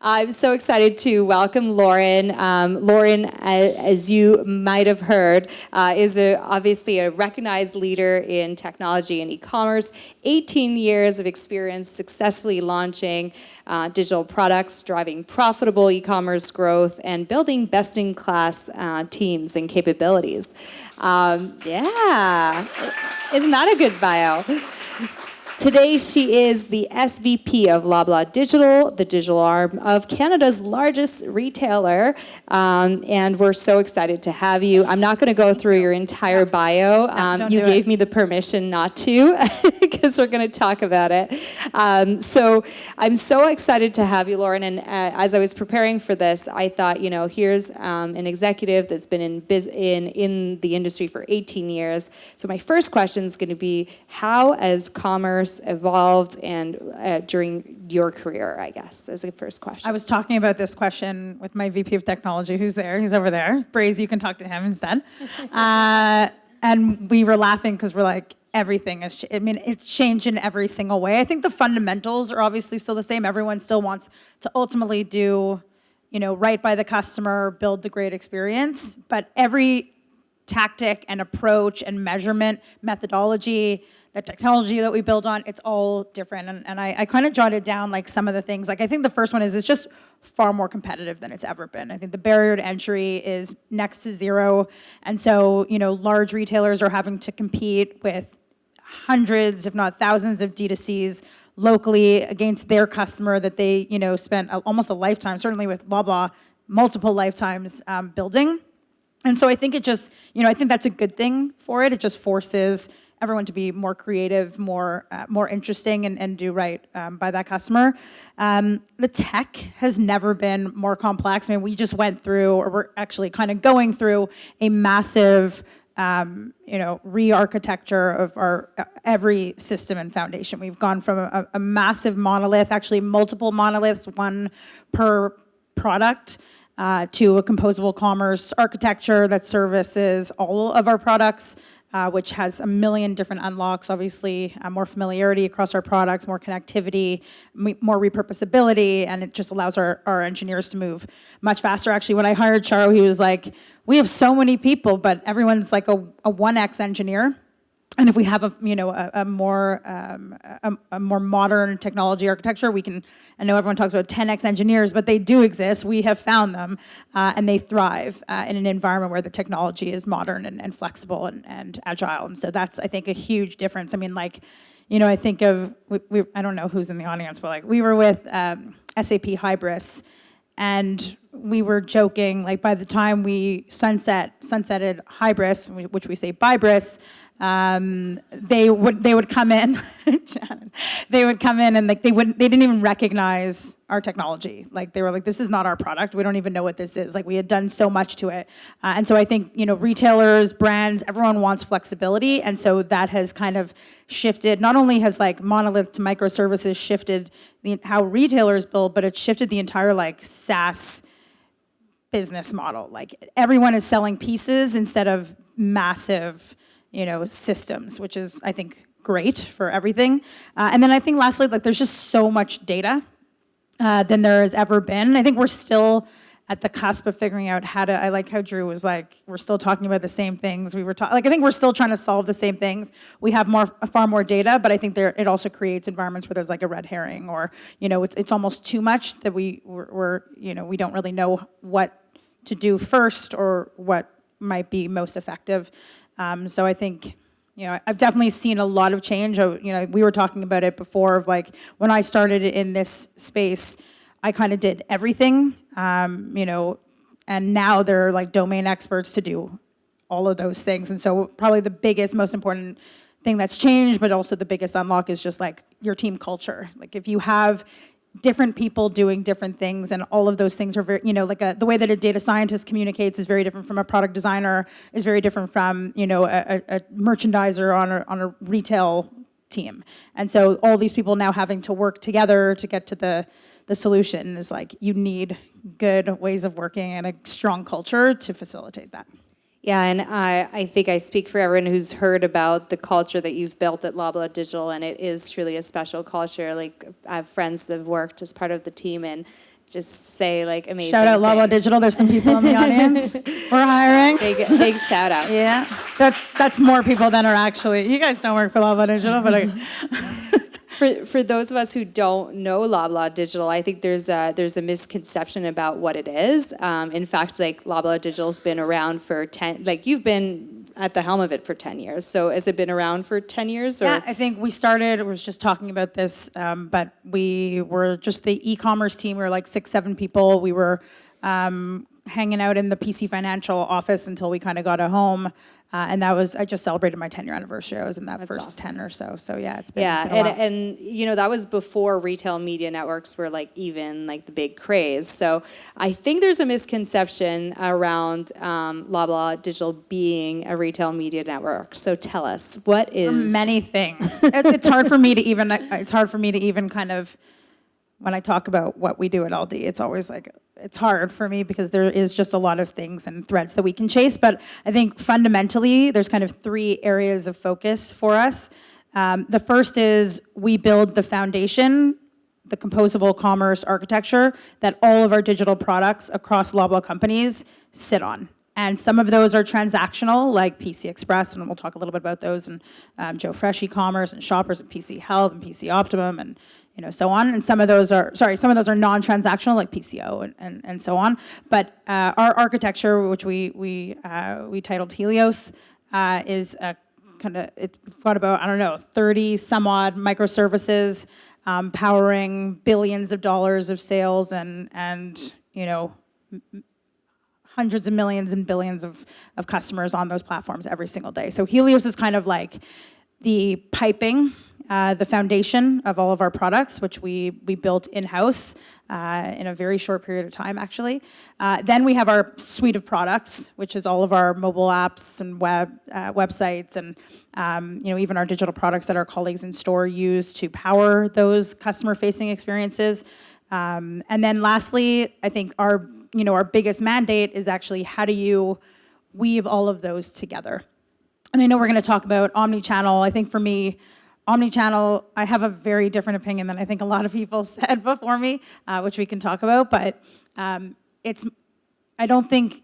I'm so excited to welcome Lauren. Lauren, as you might have heard, is obviously a recognized leader in technology and e-commerce. 18 years of experience successfully launching digital products, driving profitable e-commerce growth, and building best-in-class teams and capabilities. Yeah, isn't that a good bio? Today, she is the SVP of Loblaw Digital, the digital arm of Canada's largest retailer, and we're so excited to have you. I'm not going to go through your entire bio. You gave me the permission not to, because we're going to talk about it. So I'm so excited to have you, Lauren, and as I was preparing for this, I thought, here's an executive that's been in the industry for 18 years. So my first question is going to be, how has commerce evolved and during your career, I guess, as a first question. I was talking about this question with my VP of Technology, who's there. He's over there. Braze, you can talk to him instead. And we were laughing because we're like, everything is, it's changed in every single way. I think the fundamentals are obviously still the same. Everyone still wants to ultimately do, right by the customer, build the great experience. But every tactic and approach and measurement methodology, the technology that we build on, it's all different. And I kind of jotted down like some of the things. Like I think the first one is it's just far more competitive than it's ever been. I think the barrier to entry is next to zero. And so, large retailers are having to compete with hundreds, if not thousands of D2Cs locally against their customer that they, spent almost a lifetime, certainly with Loblaw, multiple lifetimes building. And so I think it just, I think that's a good thing for it. It just forces everyone to be more creative, more interesting, and do right by that customer. The tech has never been more complex. We just went through, or we're actually kind of going through a massive, re-architecture of our every system and foundation. We've gone from a massive monolith, actually multiple monoliths, one per product, to a composable commerce architecture that services all of our products, which has a million different unlocks, obviously, more familiarity across our products, more connectivity, more repurposability, and it just allows our engineers to move much faster. Actually, when I hired Charo, he was like, we have so many people, but everyone's like a 1X engineer. And if we have a more modern technology architecture, we can. I know everyone talks about 10x engineers, but they do exist. We have found them, and they thrive in an environment where the technology is modern and flexible and agile. And so that's, I think, a huge difference. I think of I don't know who's in the audience, but we were with SAP Hybris, and we were joking. By the time we sunsetted Hybris, which we say Bybris. They would come in, they would come in and they didn't even recognize our technology. They were like, this is not our product. We don't even know what this is. We had done so much to it. And so I think, retailers, brands, everyone wants flexibility. And so that has kind of shifted, not only has monolith to microservices shifted how retailers build, but it's shifted the entire SaaS business model. Everyone is selling pieces instead of massive systems, which is, I think, great for everything. And then I think lastly, there's just so much data than there has ever been. I think we're still at the cusp of figuring out how to, I like how Drew was we're still talking about the same things. We were I think we're still trying to solve the same things. We have far more data, but I think it also creates environments where there's a red herring or, it's almost too much that we don't really know what to do first or what might be most effective. So I think, I've definitely seen a lot of change. We were talking about it before of when I started in this space, I kind of did everything, and now there are domain experts to do all of those things. And so probably the biggest, most important thing that's changed, but also the biggest unlock is just your team culture. If you have different people doing different things, and all of those things are very, the way that a data scientist communicates is very different from a product designer, is very different from, a merchandiser on a retail team. And so all these people now having to work together to get to the solution is you need good ways of working and a strong culture to facilitate that. Yeah, and I think I speak for everyone who's heard about the culture that you've built at Loblaw Digital, and it is truly a special culture. I have friends that have worked as part of the team, and just say like amazing Shout out Loblaw things. Digital. There's some people in the audience. We're hiring. Big shout out. Yeah, that's more people than are actually. You guys don't work for Loblaw Digital, but For those of us who don't know Loblaw Digital, I think there's a misconception about what it is. In fact, like Loblaw Digital's been around for 10. Like you've been at the helm of it for 10 years. So has it been around for 10 years? Or? Yeah, I think we started. We was just talking about this, but we were just the e-commerce team. We were like 6-7 people. We were hanging out in the PC Financial office until we kind of got a home. And that was, I just celebrated my 10-year anniversary. I was in that That's first awesome. 10 or so. So yeah, it's been, Yeah, been a while. and you know that was before retail media networks were like even like the big craze. So I think there's a misconception around Loblaw Digital being a retail media network. So tell us, what is Many things. It's hard for me to even. It's hard for me to even kind of. When I talk about what we do at Aldi, it's always like, it's hard for me because there is just a lot of things and threads that we can chase. But I think fundamentally, there's kind of 3 areas of focus for us. The first is we build the foundation, the composable commerce architecture that all of our digital products across Loblaw companies sit on. And some of those are transactional, like PC Express, and we'll talk a little bit about those, and Joe Fresh e-commerce, and Shoppers, and PC Health, and PC Optimum, and so on. And some of those are non-transactional, like PCO, and so on. But our architecture, which we titled Helios, is it's got about 30 some odd microservices powering billions of dollars of sales and hundreds of millions and billions of customers on those platforms every single day. So Helios is kind of like the piping, the foundation of all of our products, which we built in-house in a very short period of time, actually. Then we have our suite of products, which is all of our mobile apps and websites, and even our digital products that our colleagues in store use to power those customer-facing experiences. And then lastly, I think our biggest mandate is actually how do you weave all of those together? And I know we're going to talk about omnichannel. I think for me, omnichannel, I have a very different opinion than I think a lot of people said before me, which we can talk about. But I don't think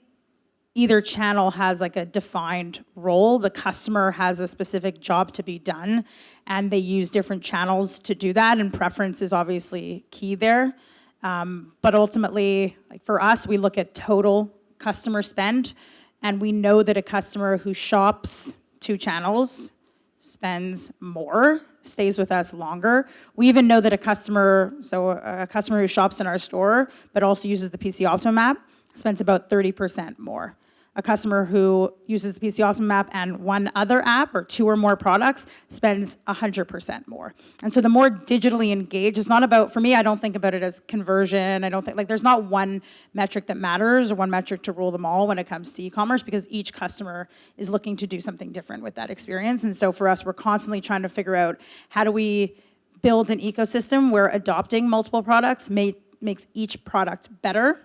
either channel has like a defined role. The customer has a specific job to be done, and they use different channels to do that, and preference is obviously key there. But ultimately, like for us, we look at total customer spend, and we know that a customer who shops 2 channels spends more, stays with us longer. We even know that a customer who shops in our store, but also uses the PC Optimum app, spends about 30% more. A customer who uses the PC Optimum app and one other app or 2 or more products spends 100% more. And so the more digitally engaged, it's not about, for me, I don't think about it as conversion. I don't think, like there's not one metric that matters or one metric to rule them all when it comes to e-commerce, because each customer is looking to do something different with that experience. And so for us, we're constantly trying to figure out how do we build an ecosystem where adopting multiple products makes each product better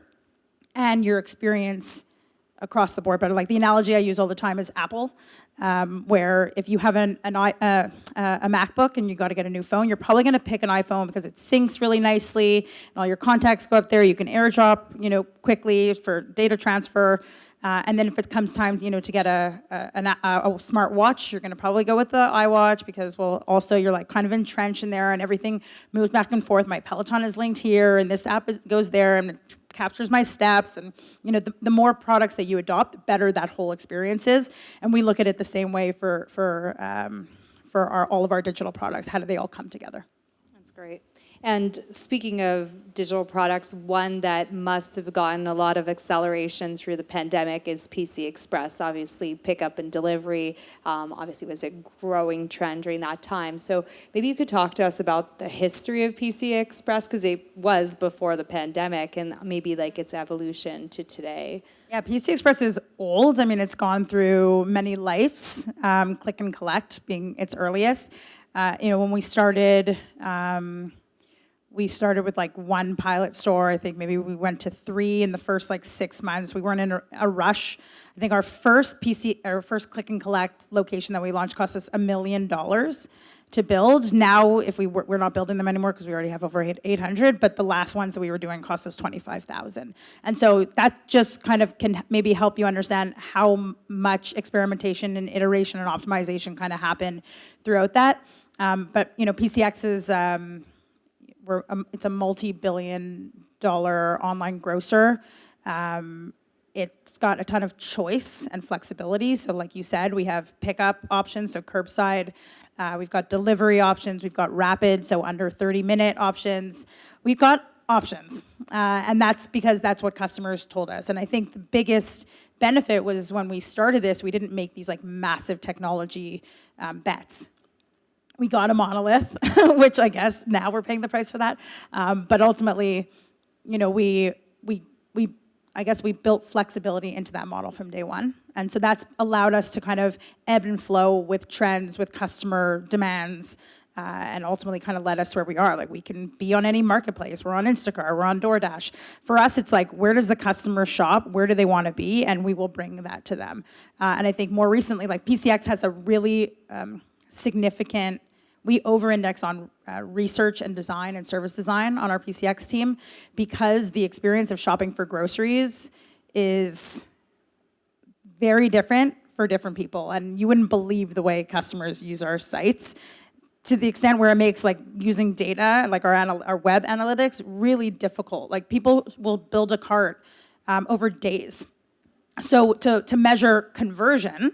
and your experience across the board better. Like the analogy I use all the time is Apple, where if you have a MacBook and you got to get a new phone, you're probably going to pick an iPhone because it syncs really nicely, and all your contacts go up there. You can AirDrop, quickly for data transfer. And then if it comes time, to get a smart watch, you're going to probably go with the iWatch because, also you're like kind of entrenched in there, and everything moves back and forth. My Peloton is linked here, and this app goes there, and it captures my steps. And the more products that you adopt, the better that whole experience is. And we look at it the same way for all of our digital products. How do they all come together? That's great. And speaking of digital products, one that must have gotten a lot of acceleration through the pandemic is PC Express. Obviously, pickup and delivery obviously was a growing trend during that time. So maybe you could talk to us about the history of PC Express, because it was before the pandemic, and maybe like its evolution to today. Yeah, PC Express is old. I mean, it's gone through many lives, click and collect being its earliest. When we started with like 1 pilot store. I think maybe we went to 3 in the first 6 months. We weren't in a rush. I think our first click and collect location that we launched cost us $1 million to build. Now, if we're not building them anymore because we already have over 800, but the last ones that we were doing cost us $25,000. And so that just kind of can maybe help you understand how much experimentation and iteration and optimization kind of happen throughout that. But PCX is it's a multi-billion-dollar online grocer. It's got a ton of choice and flexibility. So like you said, we have pickup options, so curbside. We've got delivery options. We've got rapid, so under 30-minute options. We've got options. And that's because that's what customers told us. And I think the biggest benefit was when we started this, we didn't make these like massive technology bets. We got a monolith, which I guess now we're paying the price for that. But ultimately, I guess we built flexibility into that model from day one. And so that's allowed us to kind of ebb and flow with trends, with customer demands, and ultimately kind of led us to where we are. Like, we can be on any marketplace. We're on Instacart, we're on DoorDash. For us, it's like, where does the customer shop? Where do they want to be? And we will bring that to them. And I think more recently, like PCX has a really significant, we over-index on research and design and service design on our PCX team because the experience of shopping for groceries is very different for different people. And you wouldn't believe the way customers use our sites, to the extent where it makes like using data, like our web analytics, really difficult. Like, people will build a cart over days. So to measure conversion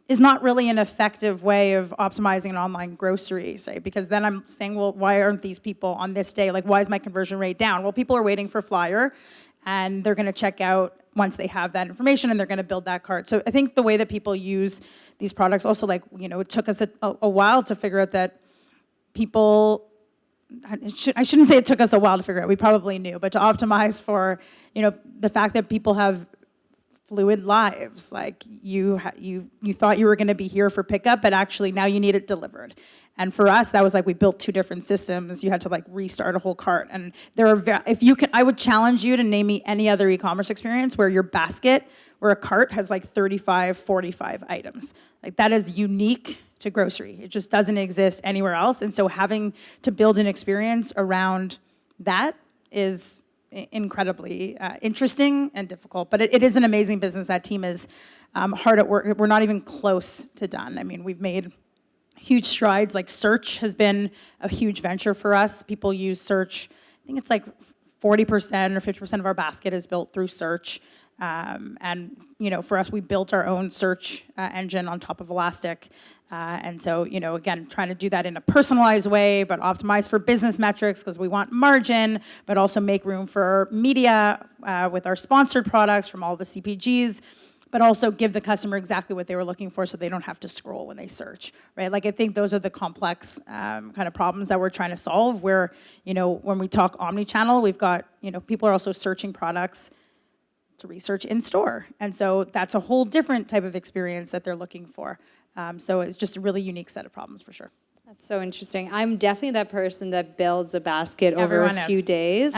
is not really an effective way of optimizing an online grocery site, because then I'm saying, well, why aren't these people on this day? Like, why is my conversion rate down? Well, people are waiting for flyer, and they're going to check out once they have that information, and they're going to build that cart. So I think the way that people use these products also, like, it took us a while to figure out that people, I shouldn't say it took us a while to figure out, we probably knew, but to optimize for, the fact that people have fluid lives. Like, you thought you were going to be here for pickup, but actually now you need it delivered. And for us, that was like, we built two different systems. You had to like restart a whole cart. And there are, I would challenge you to name me any other e-commerce experience where your basket, where a cart has like 35, 45 items. Like, that is unique to grocery. It just doesn't exist anywhere else. And so having to build an experience around that is incredibly interesting and difficult, but it is an amazing business. That team is hard at work. We're not even close to done. I mean, we've made huge strides. Like, search has been a huge venture for us. People use search. I think it's like 40% or 50% of our basket is built through search. And for us, we built our own search engine on top of Elastic. And so, again, trying to do that in a personalized way, but optimize for business metrics because we want margin, but also make room for media with our sponsored products from all the CPGs, but also give the customer exactly what they were looking for so they don't have to scroll when they search, right? Like, I think those are the complex kind of problems that we're trying to solve where, when we talk omni-channel, we've got, people are also searching products to research in store. And so that's a whole different type of experience that they're looking for. So it's just a really unique set of problems for sure. That's so interesting. I'm definitely that person that builds a basket over a few days.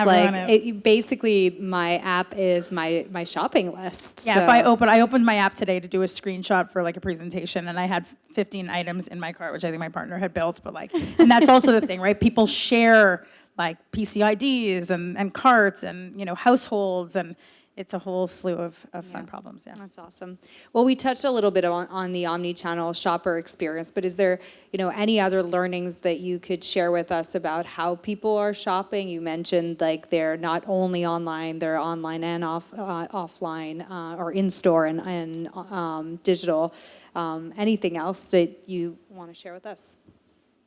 Basically, my app is my shopping list. Yeah, so. If I opened my app today to do a screenshot for like a presentation, and I had 15 items in my cart, which I think my partner had built. But and that's also the thing, right? People share like PCIDs and carts and households, and it's a whole slew of fun problems. Yeah, that's awesome. Well, we touched a little bit on the omni-channel shopper experience, but is there any other learnings that you could share with us about how people are shopping? You mentioned like they're not only online, they're online and offline or in store and digital. Anything else that you want to share with us?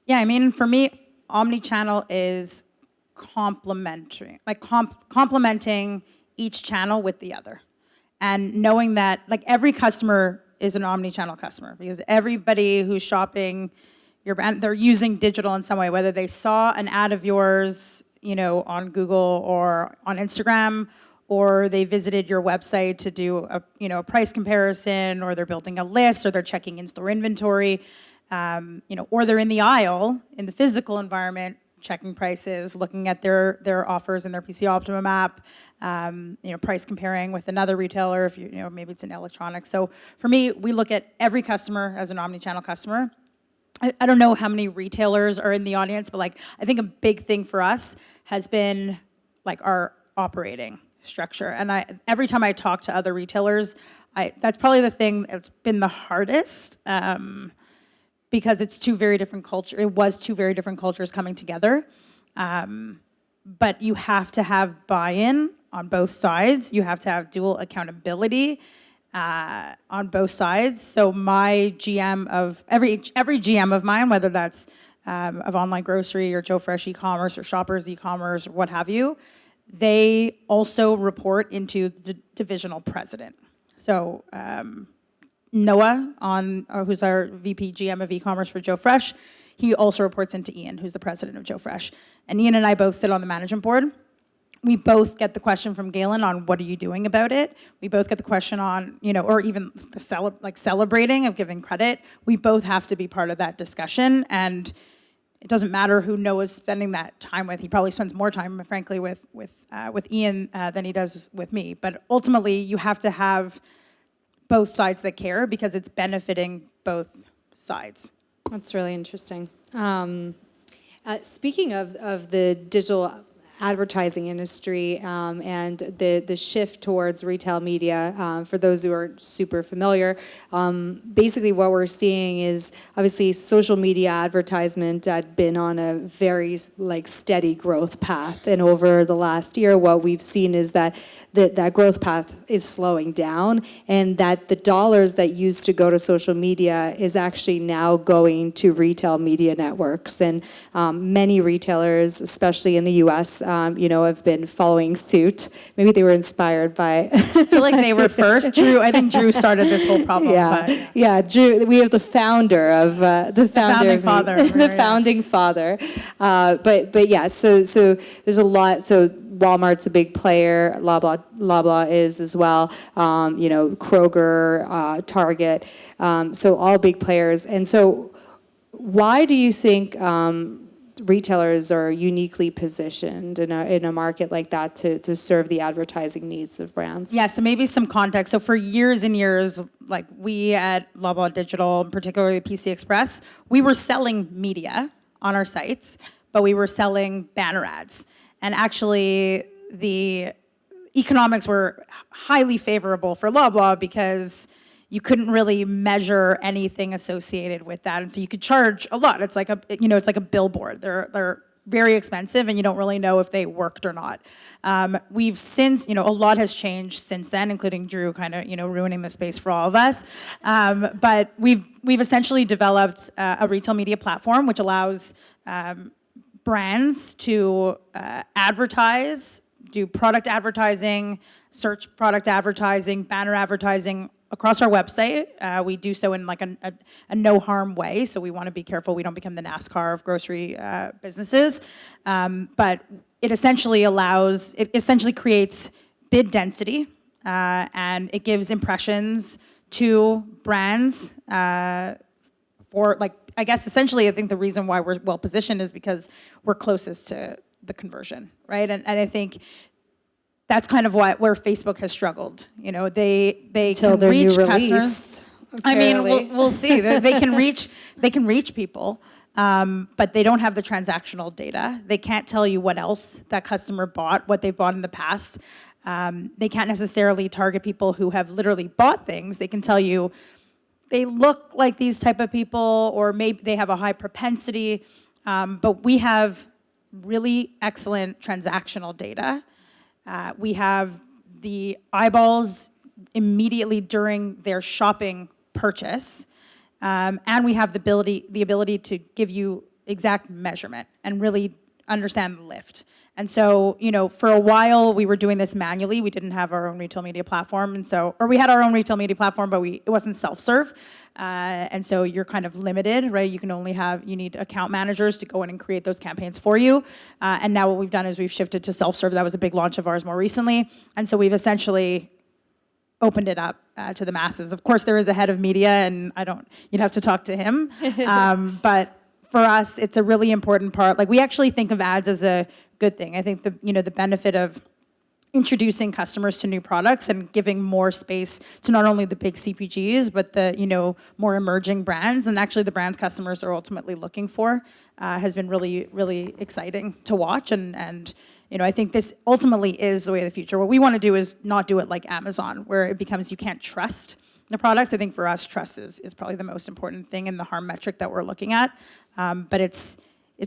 Yeah, I mean, for me, omni-channel is complementing each channel with the other. And knowing that like every customer is an omni-channel customer, because everybody who's shopping your brand, they're using digital in some way, whether they saw an ad of yours, on Google or on Instagram, or they visited your website to do a price comparison, or they're building a list, or they're checking in-store inventory, or they're in the aisle in the physical environment checking prices, looking at their offers in their PC Optimum app, price comparing with another retailer if maybe it's in electronics. So for me, we look at every customer as an omni-channel customer, I don't know how many retailers are in the audience, but like I think a big thing for us has been like our operating structure. And every time I talk to other retailers, that's probably the thing that's been the hardest, because it's two very different cultures. It was two very different cultures coming together. But you have to have buy-in on both sides. You have to have dual accountability on both sides. So my GM of every GM of mine, whether that's of online grocery or Joe Fresh e-commerce or Shoppers e-commerce or what have you, they also report into the divisional president. So Noah, who's our VP GM of e-commerce for Joe Fresh, he also reports into Ian, who's the president of Joe Fresh. And Ian and I both sit on the management board. We both get the question from Galen on what are you doing about it. We both get the question on, or even the celebrating of giving credit. We both have to be part of that discussion. And it doesn't matter who Noah's spending that time with. He probably spends more time, frankly, with Ian than he does with me. But ultimately, you have to have both sides that care because it's benefiting both sides. That's really interesting. Speaking of the digital advertising industry and the shift towards retail media, for those who aren't super familiar, basically what we're seeing is obviously social media advertisement had been on a very steady growth path, and over the last year what we've seen is that that growth path is slowing down, and that the dollars that used to go to social media is actually now going to retail media networks. And many retailers, especially in the US, have been following suit. Maybe they were inspired by... I feel like they were first. I think Drew started this whole problem. Yeah, Drew, we have the founder of... the founding father. The founding father. But yeah, so there's a lot... So Walmart's a big player. Loblaw is as well. Kroger, Target. So all big players. And so why do you think retailers are uniquely positioned in a market like that to serve the advertising needs of brands? Yeah, so maybe some context. So for years and years, like we at Loblaw Digital, particularly PC Express, we were selling media on our sites, but we were selling banner ads. And actually, the economics were highly favorable for Loblaw because you couldn't really measure anything associated with that, and so you could charge a lot. It's like a billboard. They're very expensive, and you don't really know if they worked or not. We've since, a lot has changed since then, including Drew kind of, ruining the space for all of us. But we've essentially developed a retail media platform which allows brands to advertise, do product advertising, search product advertising, banner advertising across our website. We do so in like a no harm way, so we want to be careful we don't become the NASCAR of grocery businesses. But it essentially creates bid density, and it gives impressions to brands for I guess essentially I think the reason why we're well positioned is because we're closest to the conversion, right? And I think that's kind of where Facebook has struggled. They can reach customers. I mean, we'll see. They can reach people, but they don't have the transactional data. They can't tell you what else that customer bought, what they've bought in the past. They can't necessarily target people who have literally bought things. They can tell you they look like these type of people, or maybe they have a high propensity. But we have really excellent transactional data. We have the eyeballs immediately during their shopping purchase, and we have the ability to give you exact measurement and really understand the lift. And so, for a while we were doing this manually. We didn't have our own retail media platform, or we had our own retail media platform, but it wasn't self-serve. And so you're kind of limited, right? You need account managers to go in and create those campaigns for you. And now what we've done is we've shifted to self-serve. That was a big launch of ours more recently. And so we've essentially opened it up to the masses. Of course, there is a head of media, and you'd have to talk to him. But for us, it's a really important part. We actually think of ads as a good thing. I think the benefit of introducing customers to new products and giving more space to not only the big CPGs, but the, more emerging brands, and actually the brands customers are ultimately looking for, has been really, really exciting to watch. And I think this ultimately is the way of the future. What we want to do is not do it like Amazon, where it becomes you can't trust the products. I think for us, trust is probably the most important thing in the harm metric that we're looking at. But it's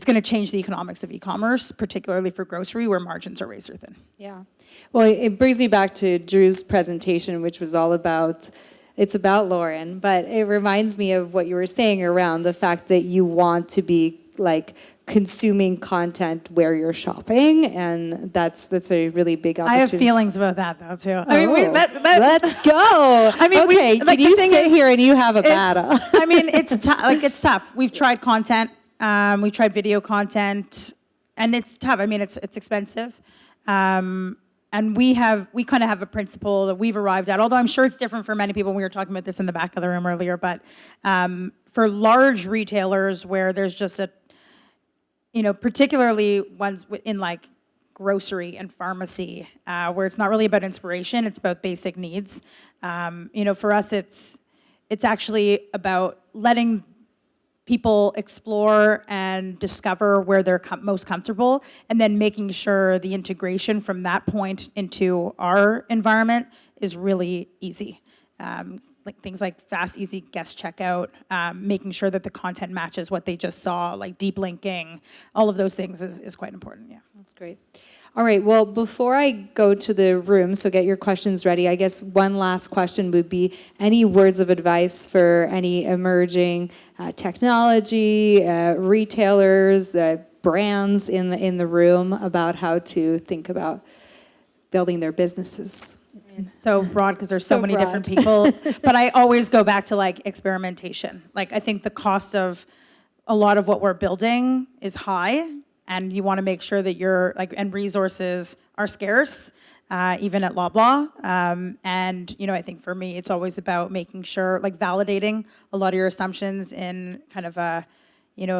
going to change the economics of e-commerce, particularly for grocery, where margins are razor thin. Yeah. Well, it brings me back to Drew's presentation, which was all about, it's about Lauren, but it reminds me of what you were saying around the fact that you want to be like consuming content where you're shopping, and that's a really big opportunity. I have feelings about that, though, too. Let's go. I mean, okay, can you sit here and you have a battle? I mean, it's tough. We've tried content. We've tried video content, and it's tough. I mean, it's expensive. And we kind of have a principle that we've arrived at, although I'm sure it's different for many people. We were talking about this in the back of the room earlier, but for large retailers where there's just particularly ones in like grocery and pharmacy, where it's not really about inspiration, it's about basic needs. For us, it's actually about letting people explore and discover where they're most comfortable, and then making sure the integration from that point into our environment is really easy. Like things like fast, easy guest checkout, making sure that the content matches what they just saw, like deep linking, all of those things is quite important, yeah. That's great. All right, well, before I go to the room, so get your questions ready, I guess one last question would be any words of advice for any emerging technology, retailers, brands in the room about how to think about building their businesses? It's so broad because there's so many different people, but I always go back to like experimentation. Like I think the cost of a lot of what we're building is high, and you want to make sure that and resources are scarce, even at Loblaw. And I think for me, it's always about making sure, like validating a lot of your assumptions in kind of a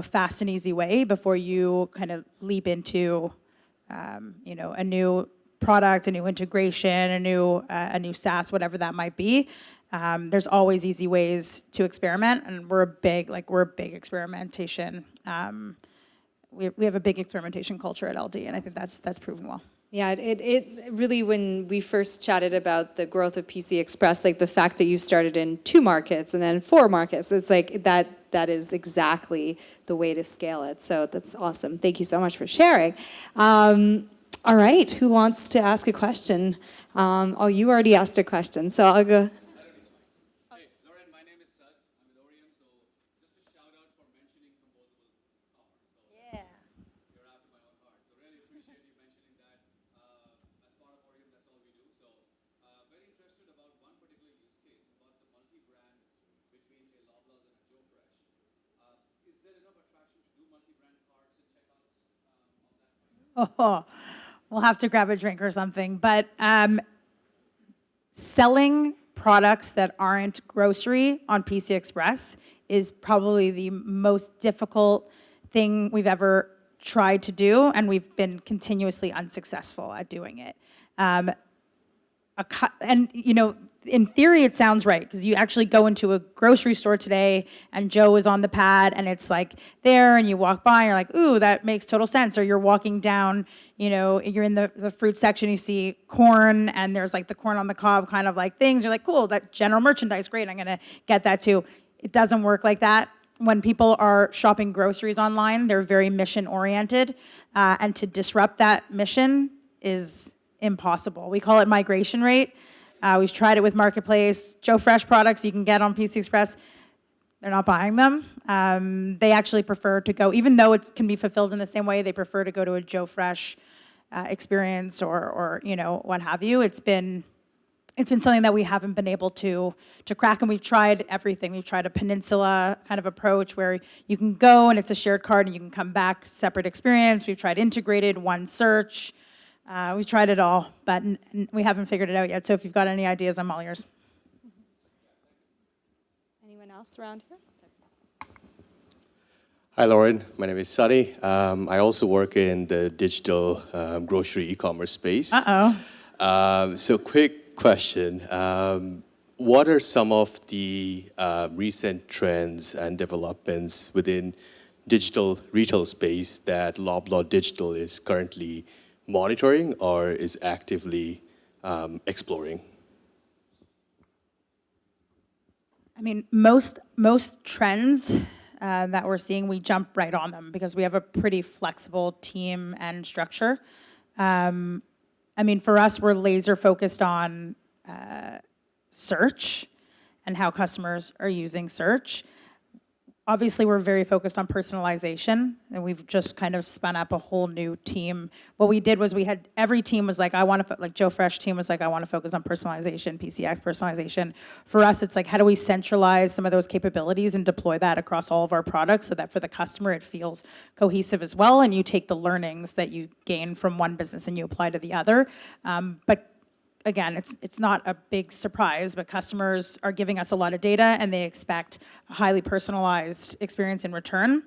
fast and easy way before you kind of leap into, a new product, a new integration, a new SaaS, whatever that might be. There's always easy ways to experiment, and we're a big experimentation. We have a big experimentation culture at LD, and I think that's proven well. Yeah, it really, when we first chatted about the growth of PC Express, like the fact that you started in 2 markets and then 4 markets, it's like that is exactly the way to scale it. So that's awesome. Thank you so much for sharing. All right, who wants to ask a question? You already asked a question, so I'll go. Hey, Lauren, my name is Saj. I'm with Orion, so just a shout out for mentioning composable commerce. So yeah. You're after my own heart. So really appreciate you mentioning that. As part of Orion, that's all we do. So very interested about one particular use case, about the multi-brand between a Loblaws and a Joe Fresh. Is there enough attraction to do multi-brand carts and checkouts on that? We'll have to grab a drink or something. But selling products that aren't grocery on PC Express is probably the most difficult thing we've ever tried to do, and we've been continuously unsuccessful at doing it. In theory, it sounds right, because you actually go into a grocery store today and Joe is on the pad and it's like there, and you walk by and you're like, ooh, that makes total sense. Or you're walking down, you're in the fruit section, you see corn and there's like the corn on the cob kind of like things. You're like, cool, that general merchandise, great, I'm gonna get that too. It doesn't work like that. When people are shopping groceries online, they're very mission oriented, and to disrupt that mission is impossible. We call it migration rate. We've tried it with Marketplace. Joe Fresh products you can get on PC Express, they're not buying them. They actually prefer to go, even though it can be fulfilled in the same way, they prefer to go to a Joe Fresh experience or what have you. It's been something that we haven't been able to crack, and we've tried everything. We've tried a peninsula kind of approach where you can go and it's a shared cart and you can come back, separate experience. We've tried integrated, one search. We've tried it all, but we haven't figured it out yet. So if you've got any ideas, I'm all ears. Anyone else around here? Hi, Lauren. My name is Sunny. I also work in the digital grocery e-commerce space. Uh-oh. So quick question. What are some of the recent trends and developments within digital retail space that Loblaw Digital is currently monitoring or is actively exploring? I mean, most trends that we're seeing, we jump right on them because we have a pretty flexible team and structure. I mean, for us, we're laser focused on search and how customers are using search. Obviously, we're very focused on personalization, and we've just kind of spun up a whole new team. What we did was we had, every team was like, I want to, like Joe Fresh team was like, I want to focus on personalization, PCX personalization. For us, it's like, how do we centralize some of those capabilities and deploy that across all of our products so that for the customer, it feels cohesive as well, and you take the learnings that you gain from one business and you apply to the other. But again, it's not a big surprise, but customers are giving us a lot of data and they expect a highly personalized experience in return.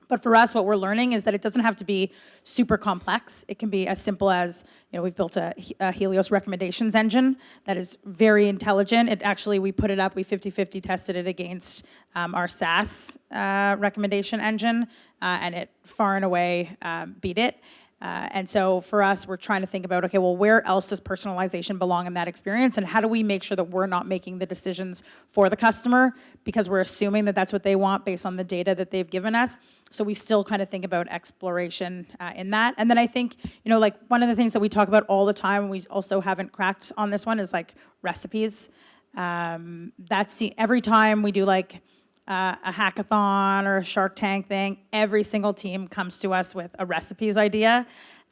But for us, what we're learning is that it doesn't have to be super complex. It can be as simple as, you know, we've built a Helios recommendations engine that is very intelligent. It actually, we put it up, we 50-50 tested it against our SaaS recommendation engine, and it far and away beat it. And so for us, we're trying to think about, okay, well, where else does personalization belong in that experience? And how do we make sure that we're not making the decisions for the customer because we're assuming that that's what they want based on the data that they've given us? So we still kind of think about exploration in that. And then I think, you know, like one of the things that we talk about all the time, and we also haven't cracked on this one, is like recipes. Every time we do like a hackathon or a Shark Tank thing, every single team comes to us with a recipes idea.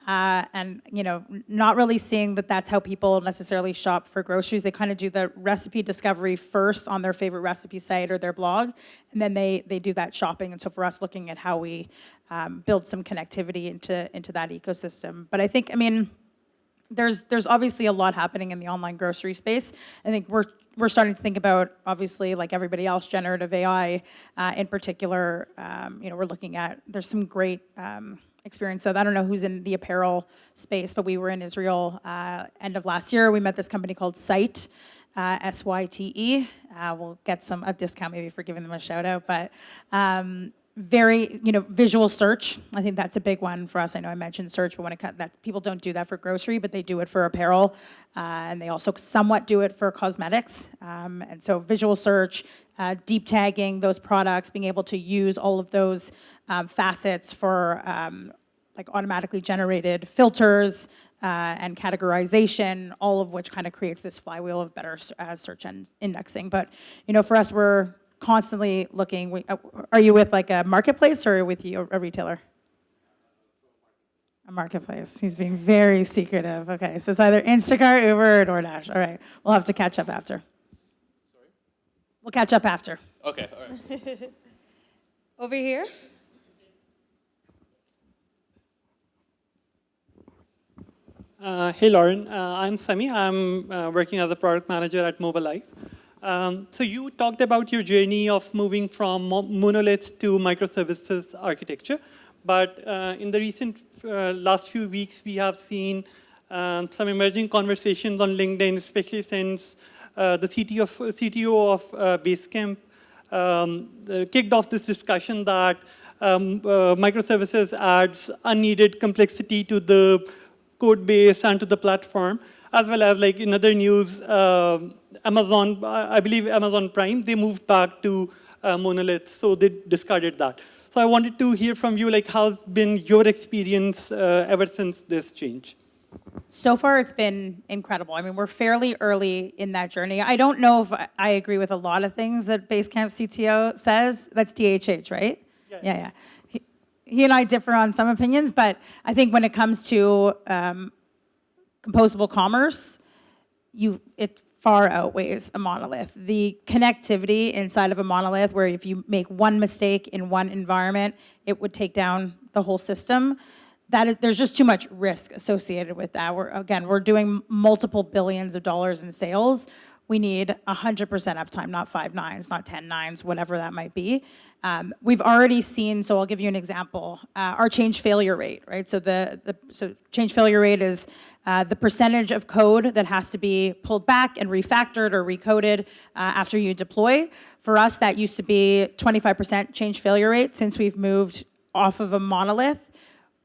And, you know, not really seeing that that's how people necessarily shop for groceries. They kind of do the recipe discovery first on their favorite recipe site or their blog, and then they do that shopping. And so for us, looking at how we build some connectivity into that ecosystem. But I think, I mean, there's obviously a lot happening in the online grocery space. I think we're starting to think about, obviously, like everybody else, generative AI in particular. You know, we're looking at, there's some great experience. So I don't know who's in the apparel space, but we were in Israel end of last year. We met this company called Syte, S-Y-T-E. We'll get a discount maybe for giving them a shout out, but very, you know, visual search. I think that's a big one for us. I know I mentioned search, but when that people don't do that for grocery, but they do it for apparel, and they also somewhat do it for cosmetics. And so visual search, deep tagging those products, being able to use all of those facets for like automatically generated filters and categorization, all of which kind of creates this flywheel of better search and indexing. But, you know, for us, we're constantly looking. Are you with like a marketplace or with a retailer? A marketplace. He's being very secretive. Okay, so it's either Instacart, Uber, or DoorDash. All right, we'll have to catch up after. Sorry? We'll catch up after. Okay, all right. Over here. Hey, Lauren. I'm Sami. I'm working as a product manager at Mobile. So you talked about your journey of moving from monolith to microservices architecture, but in the recent last few weeks, we have seen some emerging conversations on LinkedIn, especially since the CTO of Basecamp kicked off this discussion that microservices adds unneeded complexity to the code base and to the platform, as well as like in other news, Amazon, I believe Amazon Prime, they moved back to monolith, so they discarded that. So I wanted to hear from you, like how's been your experience ever since this change? So far, it's been incredible. I mean, we're fairly early in that journey. I don't know if I agree with a lot of things that Basecamp CTO says. That's DHH, right? Yeah. He and I differ on some opinions, but I think when it comes to composable commerce, it far outweighs a monolith. The connectivity inside of a monolith, where if you make one mistake in one environment, it would take down the whole system. There's just too much risk associated with that. We're doing multiple billions of dollars in sales. We need 100% uptime, not 5 nines, not 10 nines, whatever that might be. We've already seen, so I'll give you an example, our change failure rate, right? So change failure rate is the percentage of code that has to be pulled back and refactored or recoded after you deploy. For us, that used to be 25% change failure rate. Since we've moved off of a monolith,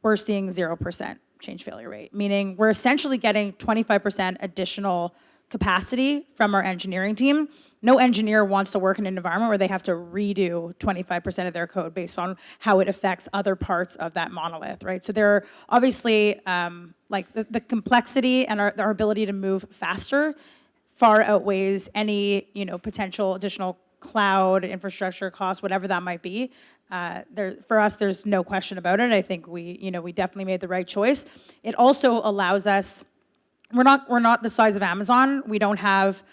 we're seeing 0% change failure rate, meaning we're essentially getting 25% additional capacity from our engineering team. No engineer wants to work in an environment where they have to redo 25% of their code based on how it affects other parts of that monolith, right? So there are obviously, like the complexity and our ability to move faster far outweighs any, potential additional cloud infrastructure costs, whatever that might be. For us, there's no question about it. I think we definitely made the right choice. It also allows us. We're not the size of Amazon. We don't have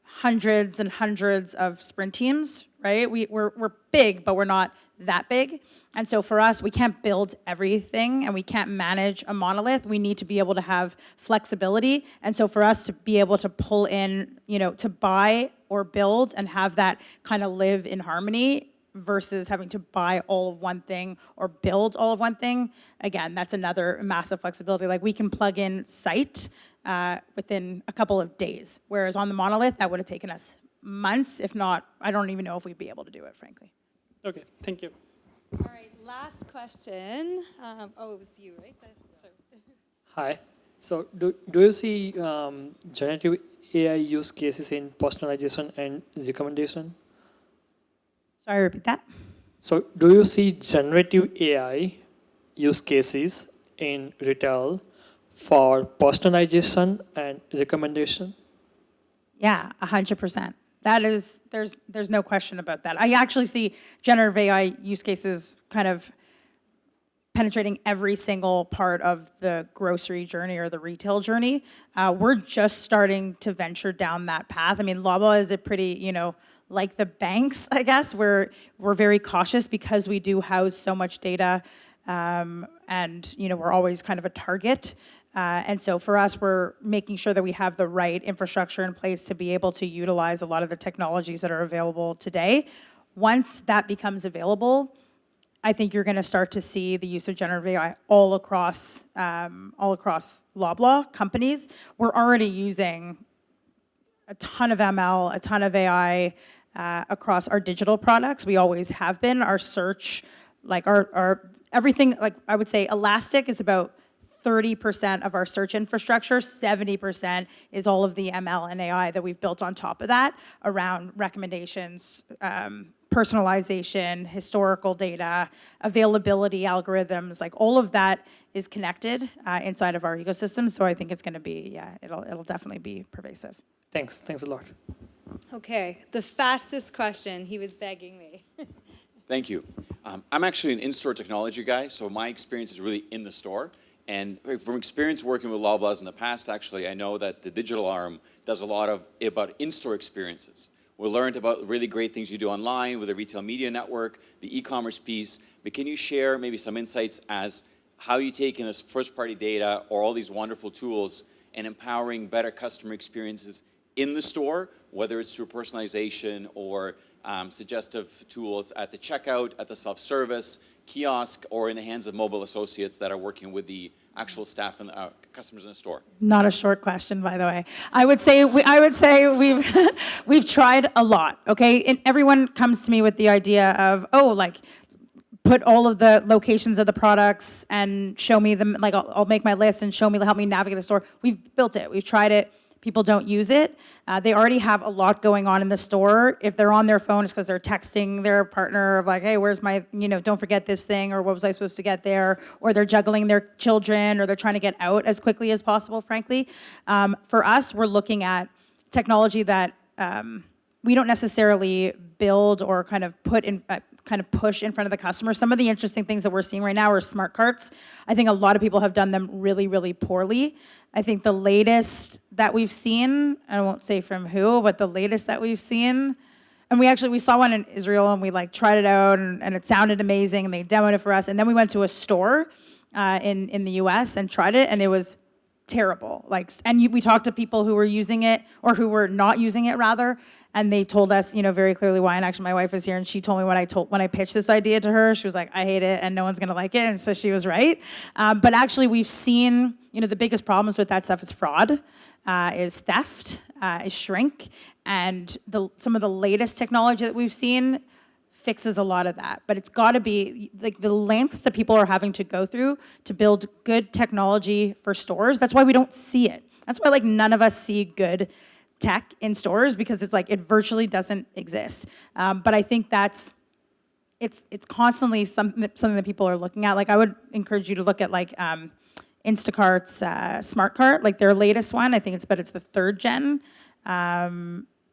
hundreds and hundreds of sprint teams, right? We're big, but we're not that big. And so for us, we can't build everything and we can't manage a monolith. We need to be able to have flexibility. And so for us to be able to pull in, to buy or build and have that kind of live in harmony versus having to buy all of one thing or build all of one thing, again, that's another massive flexibility. Like we can plug in site within a couple of days, whereas on the monolith, that would have taken us months, if not, I don't even know if we'd be able to do it, frankly. Okay, thank you. All right, last question. It was you, right? Hi. So do you see generative AI use cases in personalization and recommendation? Sorry, repeat that. So do you see generative AI use cases in retail for personalization and recommendation? Yeah, 100%. That is, there's no question about that. I actually see generative AI use cases kind of penetrating every single part of the grocery journey or the retail journey. We're just starting to venture down that path. I mean, Loblaw is a pretty, like the banks, I guess, we're very cautious because we do house so much data, and we're always kind of a target. And so for us, we're making sure that we have the right infrastructure in place to be able to utilize a lot of the technologies that are available today. Once that becomes available, I think you're going to start to see the use of generative AI all across Loblaw companies. We're already using a ton of ML, a ton of AI across our digital products. We always have been. Our search, like our everything, like I would say Elastic is about 30% of our search infrastructure, 70% is all of the ML and AI that we've built on top of that around recommendations, personalization, historical data, availability algorithms, like all of that is connected inside of our ecosystem. So I think it's going to be, it'll definitely be pervasive. Thanks a lot. Okay, the fastest question. He was begging me. Thank you. I'm actually an in-store technology guy, so my experience is really in the store. And from experience working with Loblaws in the past, actually, I know that the digital arm does a lot about in-store experiences. We learned about really great things you do online with the retail media network, the e-commerce piece. But can you share maybe some insights as how you take in this first-party data or all these wonderful tools and empowering better customer experiences in the store, whether it's through personalization or suggestive tools at the checkout, at the self-service, kiosk, or in the hands of mobile associates that are working with the actual staff and customers in the store? Not a short question, by the way. I would say we've tried a lot. Okay, and everyone comes to me with the idea of put all of the locations of the products and show me them. Like I'll make my list and help me navigate the store. We've built it. We've tried it. People don't use it. They already have a lot going on in the store. If they're on their phone, it's because they're texting their partner of like, hey, where's my, don't forget this thing, or what was I supposed to get there? Or they're juggling their children, or they're trying to get out as quickly as possible, frankly. For us, we're looking at technology that we don't necessarily build or kind of push in front of the customer. Some of the interesting things that we're seeing right now are smart carts. I think a lot of people have done them really, really poorly. I think the latest that we've seen, I won't say from who, but the latest that we've seen, and we saw one in Israel and we tried it out and it sounded amazing and they demoed it for us. And then we went to a store in the US and tried it and it was terrible. We talked to people who were using it or who were not using it rather, and they told us, very clearly why. And actually, my wife is here, and she told me when I pitched this idea to her, she was like, "I hate it, and no one's gonna like it," and so she was right. But actually, we've seen the biggest problems with that stuff is fraud, is theft, is shrink, and some of the latest technology that we've seen fixes a lot of that. But it's got to be like the lengths that people are having to go through to build good technology for stores. That's why we don't see it. That's why like none of us see good tech in stores, because it's like it virtually doesn't exist. But I think it's constantly something that people are looking at. Like I would encourage you to look at like Instacart's Smart Cart, like their latest one. I think it's the 3rd gen.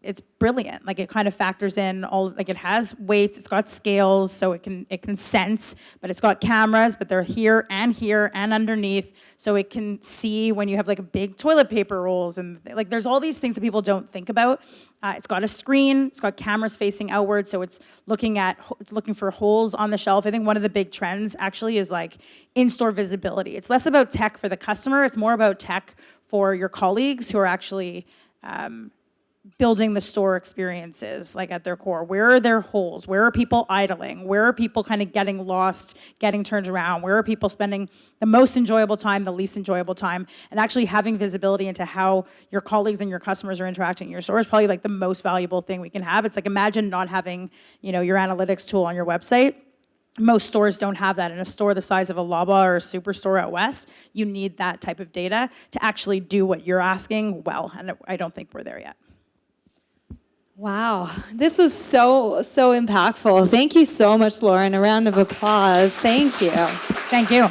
It's brilliant. Like it kind of factors in all, like it has weights, it's got scales, so it can sense, but it's got cameras, but they're here and underneath, so it can see when you have like big toilet paper rolls, and like there's all these things that people don't think about. It's got a screen, it's got cameras facing outward, so it's looking for holes on the shelf. I think one of the big trends actually is like in-store visibility. It's less about tech for the customer, it's more about tech for your colleagues who are actually building the store experiences, like at their core. Where are their holes? Where are people idling? Where are people kind of getting lost, getting turned around? Where are people spending the most enjoyable time, the least enjoyable time? And actually having visibility into how your colleagues and your customers are interacting in your store is probably like the most valuable thing we can have. It's like, imagine not having, your analytics tool on your website. Most stores don't have that. In a store the size of a Loblaw or a Superstore out west, you need that type of data to actually do what you're asking well, and I don't think we're there yet. Wow, this was so impactful. Thank you so much, Lauren. A round of applause. Thank you. Thank you.